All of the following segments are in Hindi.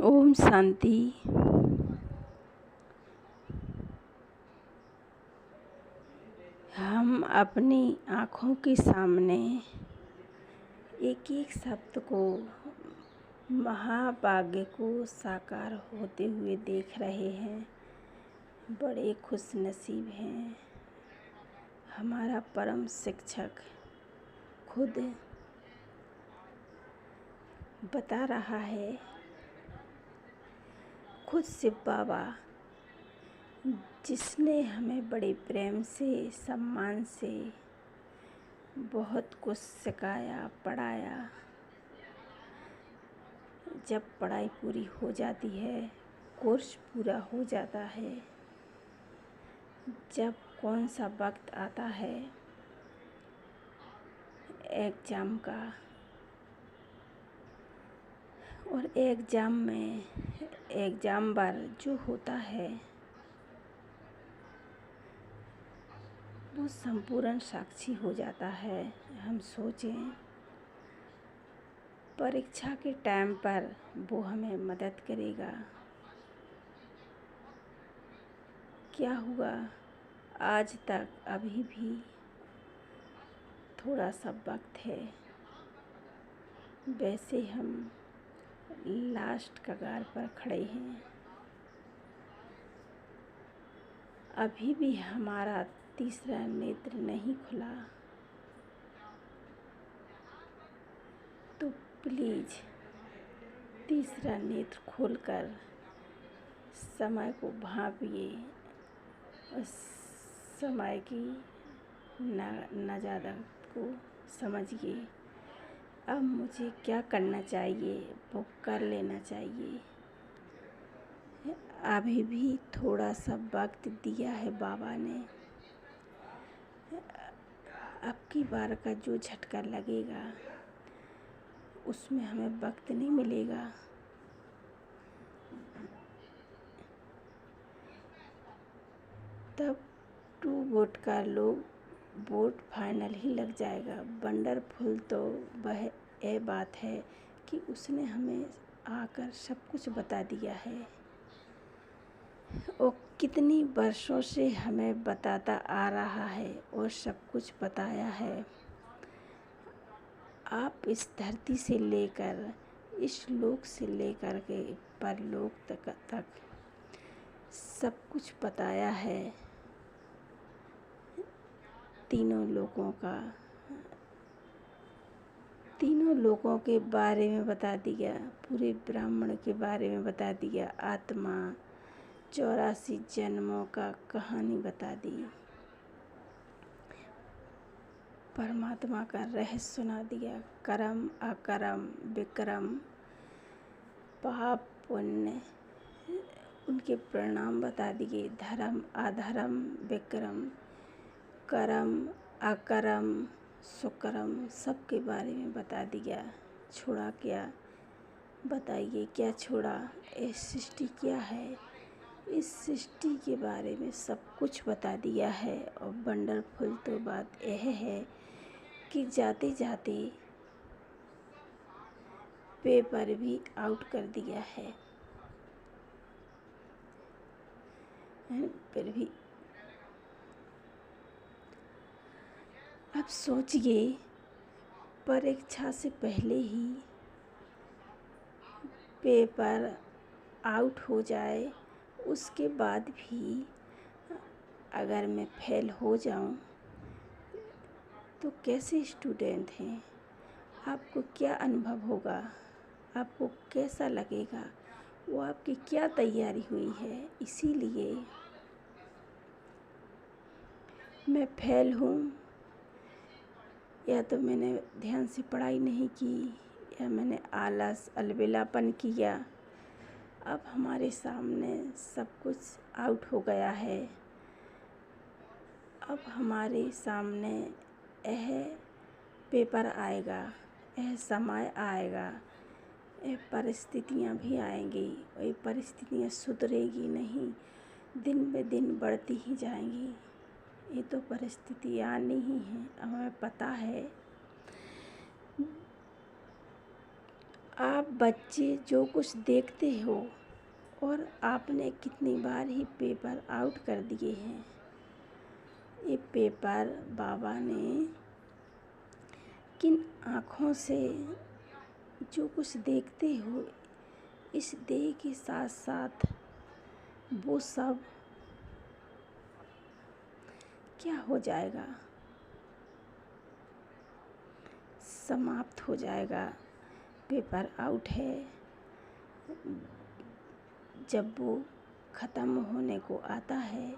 ओम शांति। हम अपनी आँखों के सामने एक एक शब्द को, महाभाग्य को साकार होते हुए देख रहे हैं। बड़े खुश नसीब हैं। हमारा परम शिक्षक खुद बता रहा है, खुद शिव बाबा, जिसने हमें बड़े प्रेम से, सम्मान से बहुत कुछ सिखाया, पढ़ाया। जब पढ़ाई पूरी हो जाती है, कोर्स पूरा हो जाता है, जब कौन सा वक्त आता है एग्ज़ाम का, और एग्ज़ाम में एग्ज़ाम बार जो होता है वो संपूर्ण साक्षी हो जाता है। हम सोचें, परीक्षा के टाइम पर वो हमें मदद करेगा। क्या हुआ, आज तक अभी भी थोड़ा सा वक्त है। वैसे हम लास्ट कगार पर खड़े हैं। अभी भी हमारा तीसरा नेत्र नहीं खुला, तो प्लीज़ तीसरा नेत्र खोलकर समय को भांपिए और समय की नज़ाकत को समझिए। अब मुझे क्या करना चाहिए वो कर लेना चाहिए। अभी भी थोड़ा सा वक्त दिया है बाबा ने। अब की बार का जो झटका लगेगा उसमें हमें वक्त नहीं मिलेगा। तब 2 वोट का लोग वोट फाइनल ही लग जाएगा। वंडरफुल तो वह ये बात है कि उसने हमें आकर सब कुछ बता दिया है और कितनी वर्षों से हमें बताता आ रहा है और सब कुछ बताया है। आप इस धरती से लेकर, इस लोक से लेकर के परलोक तक सब कुछ बताया है। तीनों लोगों के बारे में बता दिया, पूरे ब्राह्मण के बारे में बता दिया, आत्मा 84 जन्मों का कहानी बता दी, परमात्मा का रहस्य सुना दिया, कर्म अकर्म, विक्रम, पाप पुण्य, उनके परिणाम बता दिए, धर्म अधर्म, विक्रम, कर्म अकर्म, सुकर्म, सब के बारे में बता दिया। छोड़ा क्या, बताइए क्या छोड़ा। ये सृष्टि क्या है, इस सृष्टि के बारे में सब कुछ बता दिया है। और वंडरफुल तो बात यह है कि जाते जाते पेपर भी आउट कर दिया है। फिर भी अब सोचिए, परीक्षा से पहले ही पेपर आउट हो जाए, उसके बाद भी अगर मैं फेल हो जाऊं तो कैसे स्टूडेंट हैं, आपको क्या अनुभव होगा, आपको कैसा लगेगा, वो आपकी क्या तैयारी हुई है। इसीलिए मैं फेल हूँ या तो मैंने ध्यान से पढ़ाई नहीं की या मैंने आलस अलबेलापन किया। अब हमारे सामने सब कुछ आउट हो गया है। अब हमारे सामने यह पेपर आएगा, यह समय आएगा, यह परिस्थितियाँ भी आएंगी और ये परिस्थितियाँ सुधरेगी नहीं, दिन ब दिन बढ़ती ही जाएंगी। ये तो परिस्थितियाँ आनी ही हैं, हमें पता है। आप बच्चे जो कुछ देखते हो और आपने कितनी बार ही पेपर आउट कर दिए हैं। ये पेपर बाबा ने किन आँखों से जो कुछ देखते हो, इस देह के साथ साथ वो सब क्या हो जाएगा, समाप्त हो जाएगा। पेपर आउट है। जब वो ख़त्म होने को आता है,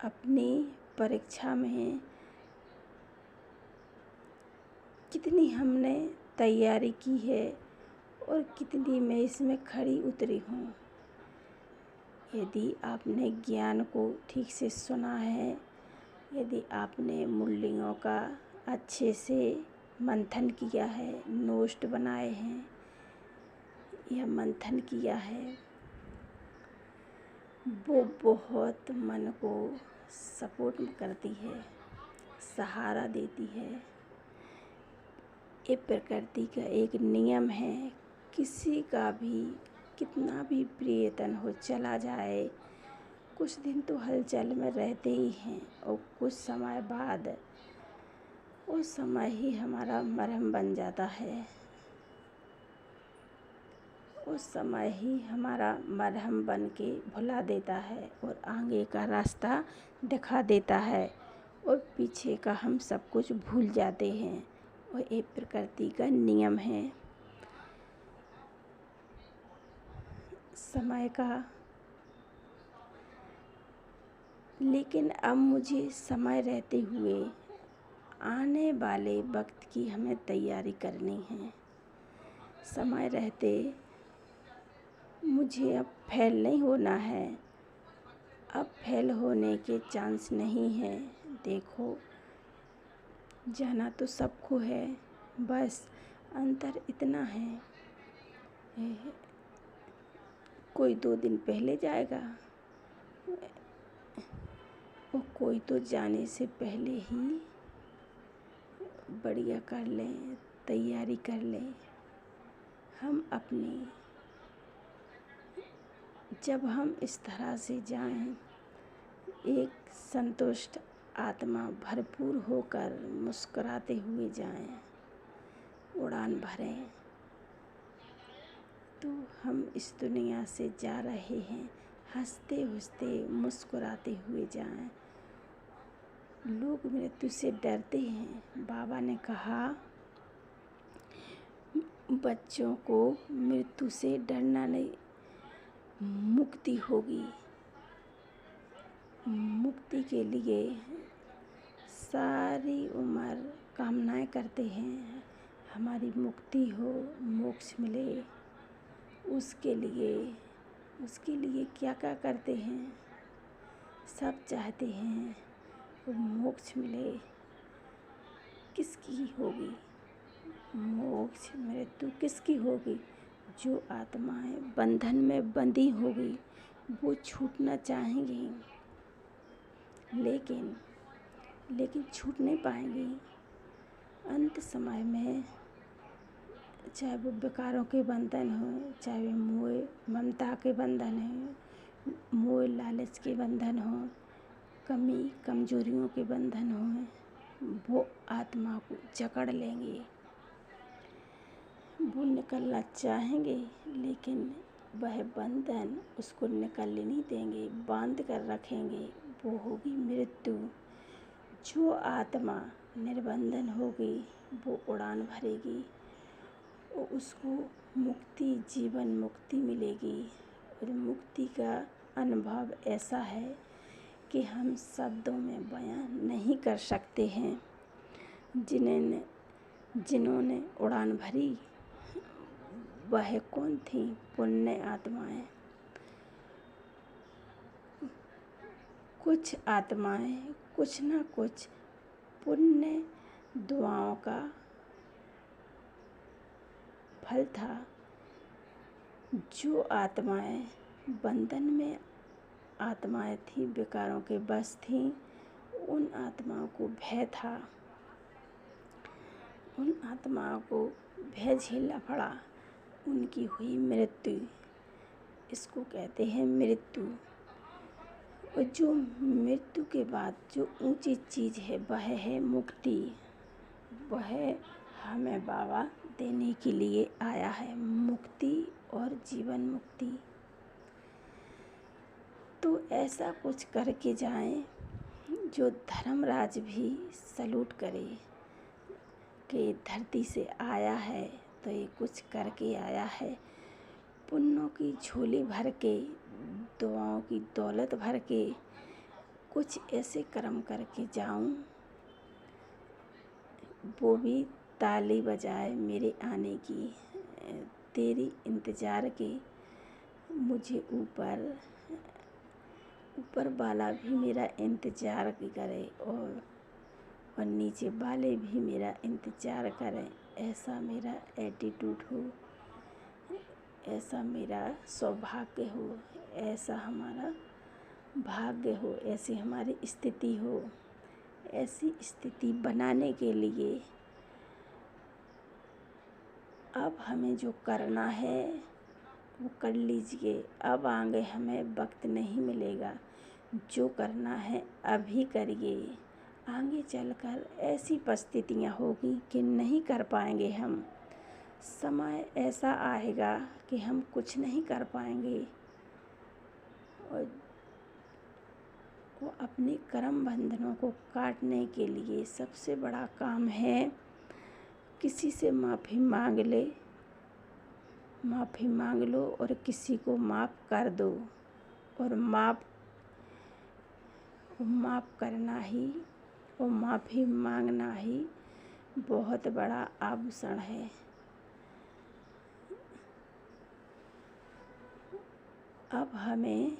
अपनी परीक्षा में कितनी हमने तैयारी की है और कितनी मैं इसमें खड़ी उतरी हूँ। यदि आपने ज्ञान को ठीक से सुना है, यदि आपने मूल्यों का अच्छे से मंथन किया है, नोट बनाए हैं या मंथन किया है, वो बहुत मन को सपोर्ट करती है, सहारा देती है। ये प्रकृति का एक नियम है। किसी का भी कितना भी प्रियतम हो चला जाए, कुछ दिन तो हलचल में रहते ही हैं और कुछ समय बाद वो समय ही हमारा मरहम बन जाता है। उस समय ही हमारा मरहम बन के भुला देता है और आगे का रास्ता दिखा देता है और पीछे का हम सब कुछ भूल जाते हैं। और ये प्रकृति का नियम है समय का। लेकिन अब मुझे समय रहते हुए आने वाले वक्त की हमें तैयारी करनी है। समय रहते मुझे अब फेल नहीं होना है। अब फेल होने के चांस नहीं है। देखो, जाना तो सबको है, बस अंतर इतना है, कोई 2 दिन पहले जाएगा और कोई तो जाने से पहले ही बढ़िया कर लें, तैयारी कर लें। हम अपनी जब हम इस तरह से जाएं, एक संतुष्ट आत्मा भरपूर होकर मुस्कुराते हुए जाएं, उड़ान भरें, तो हम इस दुनिया से जा रहे हैं हंसते हंसते मुस्कुराते हुए जाएं। लोग मृत्यु से डरते हैं। बाबा ने कहा, बच्चों को मृत्यु से डरना नहीं, मुक्ति होगी। मुक्ति के लिए सारी उम्र कामनाएं करते हैं, हमारी मुक्ति हो, मोक्ष मिले। उसके लिए क्या क्या करते हैं, सब चाहते हैं वो मोक्ष मिले। किसकी होगी मोक्ष, मृत्यु किसकी होगी? जो आत्माएं बंधन में बंधी होगी वो छूटना चाहेंगी, लेकिन छूट नहीं पाएंगी। अंत समय में चाहे वो विकारों के बंधन हो, चाहे वो मोह ममता के बंधन हो, मोह लालच के बंधन हो, कमी कमजोरियों के बंधन हो, वो आत्मा को जकड़ लेंगे। वो निकलना चाहेंगे, लेकिन वह बंधन उसको निकलने नहीं देंगे, बांध कर रखेंगे। वो होगी मृत्यु। जो आत्मा निर्बंधन होगी वो उड़ान भरेगी और उसको मुक्ति, जीवन मुक्ति मिलेगी। और मुक्ति का अनुभव ऐसा है कि हम शब्दों में बयान नहीं कर सकते हैं। जिन्होंने उड़ान भरी वह कौन थी? पुण्य आत्माएं। कुछ आत्माएं कुछ न कुछ पुण्य दुआओं का फल था। जो आत्माएं बंधन में आत्माएं थी, विकारों के बस थीं, उन आत्माओं को भय था। उन आत्माओं को भय झेलना पड़ा, उनकी हुई मृत्यु। इसको कहते हैं मृत्यु। और जो मृत्यु के बाद जो ऊंची चीज़ है वह है मुक्ति। वह हमें बाबा देने के लिए आया है, मुक्ति और जीवन मुक्ति। तो ऐसा कुछ करके जाएं जो धर्मराज भी सलूट करे कि धरती से आया है तो ये कुछ करके आया है। पुण्यों की झोली भर के, दुआओं की दौलत भर के कुछ ऐसे कर्म करके जाऊं, वो भी ताली बजाए मेरे आने की, तेरी इंतज़ार के। मुझे ऊपर वाला भी मेरा इंतज़ार करे और नीचे वाले भी मेरा इंतज़ार करें। ऐसा मेरा एटीट्यूड हो, ऐसा मेरा सौभाग्य हो, ऐसा हमारा भाग्य हो, ऐसी हमारी स्थिति हो। ऐसी स्थिति बनाने के लिए अब हमें जो करना है वो कर लीजिए। अब आगे हमें वक्त नहीं मिलेगा। जो करना है अभी करिए। आगे चलकर ऐसी परिस्थितियाँ होगी कि नहीं कर पाएंगे हम। समय ऐसा आएगा कि हम कुछ नहीं कर पाएंगे। और वो अपने कर्म बंधनों को काटने के लिए सबसे बड़ा काम है किसी से माफ़ी मांग लो और किसी को माफ़ कर दो। और माफ़ करना ही और माफ़ी मांगना ही बहुत बड़ा आभूषण है। अब हमें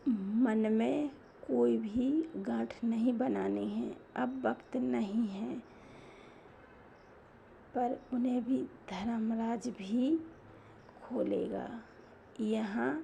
मन में कोई भी गांठ नहीं बनानी है। अब वक्त नहीं है, पर उन्हें भी धर्मराज भी खोलेगा। यहाँ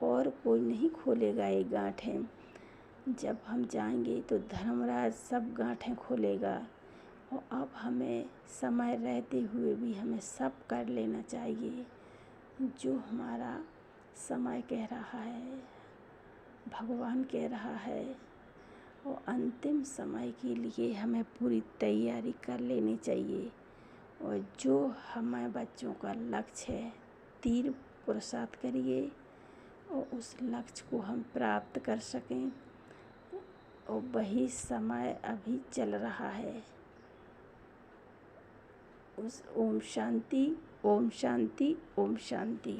और कोई नहीं खोलेगा ये गांठें। जब हम जाएंगे तो धर्मराज सब गांठें खोलेगा। और अब हमें समय रहते हुए भी हमें सब कर लेना चाहिए जो हमारा समय कह रहा है, भगवान कह रहा है। और अंतिम समय के लिए हमें पूरी तैयारी कर लेनी चाहिए। और जो हमारे बच्चों का लक्ष्य है, तीव्र पुरुषार्थ करिए और उस लक्ष्य को हम प्राप्त कर सकें। और वही समय अभी चल रहा है। ओम शांति, ओम शांति, ओम शांति।